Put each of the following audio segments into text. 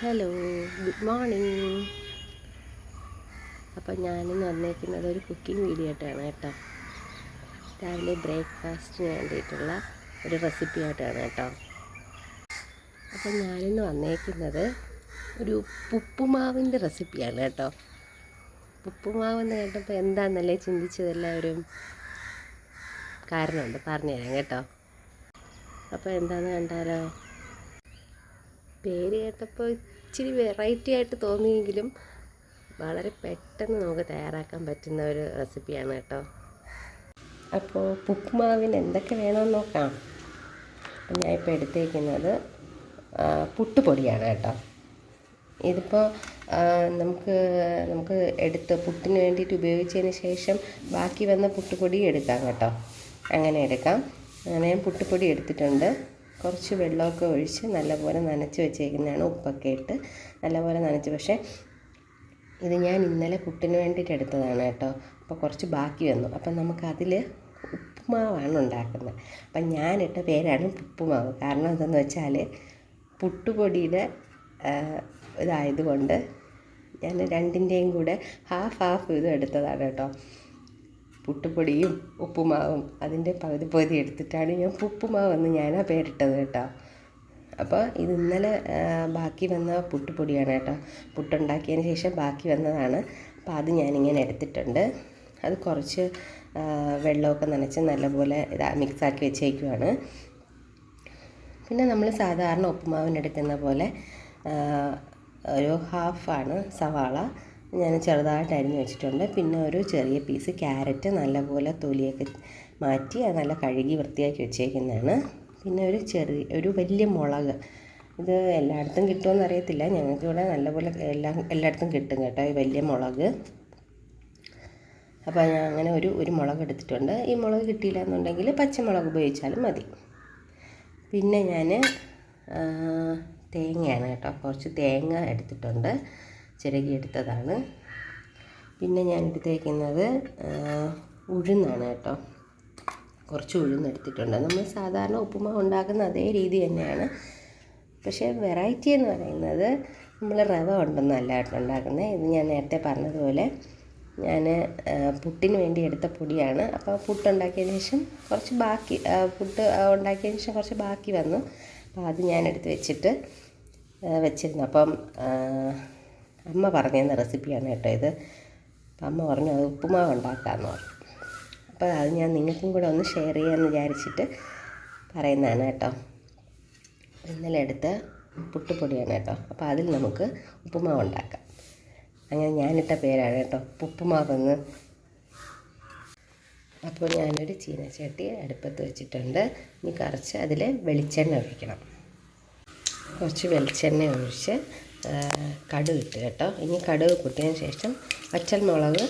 Hello, good morning. അപ്പോൾ ഞാനിന്ന് വന്നേക്കുന്നത് ഒരു കുക്കിംഗ് വീഡിയോ ആയിട്ടാണ് കേട്ടോ. രാവിലെ ബ്രേക്ക്ഫാസ്റ്റിന് വേണ്ടിയിട്ടുള്ള ഒരു റെസിപ്പി ആയിട്ടാണ് കേട്ടോ. അപ്പോൾ ഞാനിന്ന് വന്നേക്കുന്നത് ഒരു ഉപ്പുമാവിൻ്റെ റെസിപ്പിയാണ് കേട്ടോ. ഉപ്പുമാവെന്ന് കേട്ടപ്പോൾ എന്താണെന്നല്ലേ ചിന്തിച്ചതെല്ലാവരും. കാരണമുണ്ട്, പറഞ്ഞുതരാം കേട്ടോ. അപ്പോൾ എന്താണെന്ന് കണ്ടാലോ. പേര് കേട്ടപ്പോൾ ഇച്ചിരി വെറൈറ്റി ആയിട്ട് തോന്നിയെങ്കിലും വളരെ പെട്ടെന്ന് നമുക്ക് തയ്യാറാക്കാൻ പറ്റുന്ന ഒരു റെസിപ്പിയാണ് കേട്ടോ. അപ്പോൾ ഉപ്പുമാവിന് എന്തൊക്കെ വേണമെന്ന് നോക്കാം. അപ്പം ഞാനിപ്പോൾ എടുത്തേക്കുന്നത് പുട്ടുപൊടിയാണ് കേട്ടോ. ഇതിപ്പോൾ നമുക്ക് എടുത്ത് പുട്ടിന് വേണ്ടിയിട്ട് ഉപയോഗിച്ചതിന് ശേഷം ബാക്കി വന്ന പുട്ടുപൊടി എടുക്കാം കേട്ടോ. അങ്ങനെ എടുക്കാം. അങ്ങനെ ഞാൻ പുട്ടുപൊടി എടുത്തിട്ടുണ്ട്. കുറച്ച് വെള്ളമൊക്കെ ഒഴിച്ച് നല്ലപോലെ നനച്ച് വെച്ചേക്കുന്നതാണ്. ഉപ്പൊക്കെ ഇട്ട് നല്ലപോലെ നനച്ച്. പക്ഷേ ഇത് ഞാൻ ഇന്നലെ പുട്ടിന് വേണ്ടിയിട്ട് എടുത്തതാണ് കേട്ടോ. അപ്പോൾ കുറച്ച് ബാക്കി വന്നു. അപ്പം നമുക്കതിൽ ഉപ്പുമാവാണ് ഉണ്ടാക്കുന്നത്. അപ്പം ഞാനിട്ട പേരാണ് ഉപ്പുമാവ്. കാരണം എന്താണെന്ന് വെച്ചാൽ പുട്ടുപൊടിയുടെ ഇതായതുകൊണ്ട് ഞാൻ രണ്ടിൻ്റെയും കൂടെ ഹാഫ് ഇതും എടുത്തതാണ് കേട്ടോ. പുട്ടുപൊടിയും ഉപ്പുമാവും അതിൻ്റെ പകുതി എടുത്തിട്ടാണ് ഞാൻ ഉപ്പുമാവെന്ന് ഞാനാ പേരിട്ടത് കേട്ടോ. അപ്പോൾ ഇത് ഇന്നലെ ബാക്കി വന്ന പുട്ടുപൊടിയാണ് കേട്ടോ. പുട്ടുണ്ടാക്കിയതിന് ശേഷം ബാക്കി വന്നതാണ്. അപ്പോൾ അത് ഞാനിങ്ങനെ എടുത്തിട്ടുണ്ട്. അത് കുറച്ച് വെള്ളമൊക്കെ നനച്ച് നല്ലപോലെ മിക്സാക്കി വെച്ചേക്കുവാണ്. പിന്നെ നമ്മൾ സാധാരണ ഉപ്പുമാവിനെടുക്കുന്ന പോലെ ഒരു ഹാഫാണ് സവാള ഞാൻ ചെറുതായിട്ട് അരിഞ്ഞ് വെച്ചിട്ടുണ്ട്. പിന്നെ ഒരു ചെറിയ പീസ് ക്യാരറ്റ് നല്ലപോലെ തൊലിയൊക്കെ മാറ്റി അത് നല്ല കഴുകി വൃത്തിയാക്കി വെച്ചേക്കുന്നതാണ്. പിന്നെ ഒരു വലിയ മുളക്. ഇത് എല്ലായിടത്തും കിട്ടുമെന്ന് അറിയത്തില്ല. ഞങ്ങൾക്കിവിടെ നല്ലപോലെ എല്ലായിടത്തും കിട്ടും കേട്ടോ ഈ വലിയ മുളക്. അപ്പോൾ ഞാൻ അങ്ങനെ ഒരു മുളക് എടുത്തിട്ടുണ്ട്. ഈ മുളക് കിട്ടിയില്ല എന്നുണ്ടെങ്കിൽ പച്ചമുളക് ഉപയോഗിച്ചാലും മതി. പിന്നെ ഞാൻ തേങ്ങയാണ് കേട്ടോ. കുറച്ച് തേങ്ങ എടുത്തിട്ടുണ്ട്, ചിരകി എടുത്തതാണ്. പിന്നെ ഞാൻ എടുത്തേക്കുന്നത് ഉഴുന്നാണ് കേട്ടോ. കുറച്ച് ഉഴുന്നെടുത്തിട്ടുണ്ട്. നമ്മൾ സാധാരണ ഉപ്പുമാവ് ഉണ്ടാക്കുന്ന അതേ രീതി തന്നെയാണ്. പക്ഷേ വെറൈറ്റി എന്ന് പറയുന്നത് നമ്മൾ റവ കൊണ്ടൊന്നല്ല കേട്ടോ ഉണ്ടാക്കുന്നത്. ഇത് ഞാൻ നേരത്തെ പറഞ്ഞതുപോലെ ഞാൻ പുട്ടിന് വേണ്ടി എടുത്ത പൊടിയാണ്. അപ്പോൾ പുട്ടുണ്ടാക്കിയതിന് ശേഷം കുറച്ച് പുട്ട് ഉണ്ടാക്കിയതിന് ശേഷം കുറച്ച് ബാക്കി വന്നു. അപ്പോൾ അത് ഞാൻ എടുത്ത് വെച്ചിരുന്നു. അപ്പം അമ്മ പറഞ്ഞ റെസിപ്പിയാണ് കേട്ടോ ഇത്. അപ്പം അമ്മ പറഞ്ഞു അത് ഉപ്പുമാവ് ഉണ്ടാക്കാമെന്ന് പറഞ്ഞു. അപ്പോൾ അത് ഞാൻ നിങ്ങൾക്കും കൂടെ ഒന്ന് ഷെയർ ചെയ്യാമെന്ന് വിചാരിച്ചിട്ട് പറയുന്നതാണ് കേട്ടോ. ഇന്നലെ എടുത്ത പുട്ടുപൊടിയാണ് കേട്ടോ. അപ്പോൾ അതിൽ നമുക്ക് ഉപ്പുമാവ് ഉണ്ടാക്കാം. അങ്ങനെ ഞാനിട്ട പേരാണ് കേട്ടോ ഉപ്പുമാവെന്ന്. അപ്പോൾ ഞാനൊരു ചീനച്ചട്ടി അടുപ്പത്ത് വെച്ചിട്ടുണ്ട്. ഇനി കുറച്ച് അതിൽ വെളിച്ചെണ്ണ ഒഴിക്കണം. കുറച്ച് വെളിച്ചെണ്ണ ഒഴിച്ച് കടുക് ഇട്ട് കേട്ടോ. ഇനി കടുക് പൊട്ടിയതിന് ശേഷം വറ്റൽമുളക്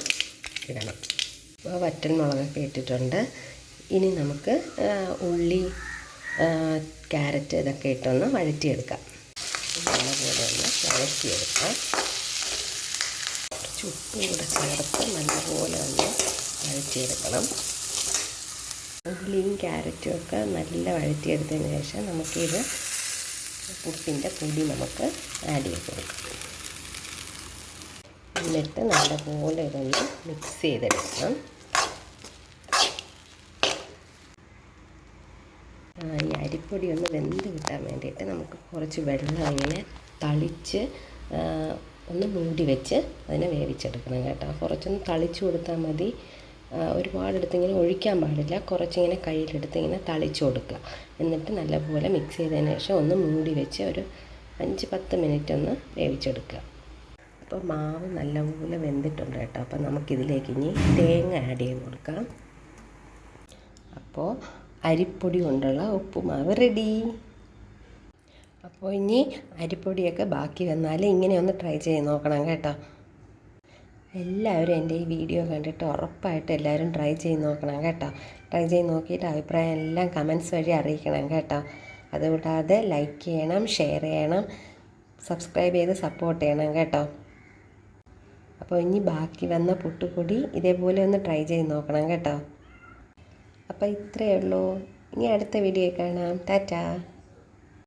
ഇടണം. അപ്പോൾ വറ്റൽമുളകൊക്കെ ഇട്ടിട്ടുണ്ട്. ഇനി നമുക്ക് ഉള്ളി, ക്യാരറ്റ് ഇതൊക്കെ ഇട്ടൊന്ന് വഴറ്റിയെടുക്കാം. നല്ലപോലെ ഒന്ന് വഴറ്റിയെടുക്കാം. കുറച്ച് ഉപ്പും കൂടെ ചേർത്ത് നല്ലപോലെ ഒന്ന് വഴറ്റിയെടുക്കണം. ഉള്ളിയും ക്യാരറ്റും ഒക്കെ നല്ല വഴറ്റിയെടുത്തതിന് ശേഷം നമുക്കിത് പുട്ടിൻ്റെ പൊടി നമുക്ക് ആഡ് ചെയ്ത് കൊടുക്കാം. എന്നിട്ട് നല്ലപോലെ ഇതൊന്ന് മിക്സ് ചെയ്തെടുക്കണം. ഈ അരിപ്പൊടി ഒന്ന് വെന്ത് കിട്ടാൻ വേണ്ടിയിട്ട് നമുക്ക് കുറച്ച് വെള്ളം ഇങ്ങനെ തളിച്ച് ഒന്ന് മൂടി വെച്ച് അതിനെ വേവിച്ചെടുക്കണം കേട്ടോ. കുറച്ചൊന്ന് തളിച്ച് കൊടുത്താൽ മതി. ഒരുപാടെടുത്തിങ്ങനെ ഒഴിക്കാൻ പാടില്ല. കുറച്ചിങ്ങനെ കയ്യിലെടുത്ത് ഇങ്ങനെ തളിച്ച് കൊടുക്കുക. എന്നിട്ട് നല്ലപോലെ മിക്സ് ചെയ്തതിന് ശേഷം ഒന്ന് മൂടി വെച്ച് ഒരു 5-10 മിനിറ്റ് ഒന്ന് വേവിച്ചെടുക്കുക. അപ്പോൾ മാവ് നല്ലപോലെ വെന്തിട്ടുണ്ട് കേട്ടോ. അപ്പോൾ നമുക്കിതിലേക്ക് ഇനി തേങ്ങ ആഡ് ചെയ്ത് കൊടുക്കാം. അപ്പോൾ അരിപ്പൊടി കൊണ്ടുള്ള ഉപ്പുമാവ് റെഡി. അപ്പോൾ ഇനി അരിപ്പൊടിയൊക്കെ ബാക്കി വന്നാൽ ഇങ്ങനെ ഒന്ന് ട്രൈ ചെയ്ത് നോക്കണം കേട്ടോ. എല്ലാവരും എൻ്റെ ഈ വീഡിയോ കണ്ടിട്ട് ഉറപ്പായിട്ട് എല്ലാവരും ട്രൈ ചെയ്ത് നോക്കണം കേട്ടോ. ട്രൈ ചെയ്ത് നോക്കിയിട്ട് അഭിപ്രായം എല്ലാം കമൻറ്റ്സ് വഴി അറിയിക്കണം കേട്ടോ. അതുകൂടാതെ ലൈക്ക് ചെയ്യണം, ഷെയർ ചെയ്യണം, സബ്സ്ക്രൈബ് ചെയ്ത് സപ്പോർട്ട് ചെയ്യണം കേട്ടോ. അപ്പോൾ ഇനി ബാക്കി വന്ന പുട്ടുപൊടി ഇതേപോലെ ഒന്ന് ട്രൈ ചെയ്ത് നോക്കണം കേട്ടോ. അപ്പോൾ ഇത്രയേ ഉള്ളൂ. ഇനി അടുത്ത വീഡിയോ കാണാം. ടാറ്റാ.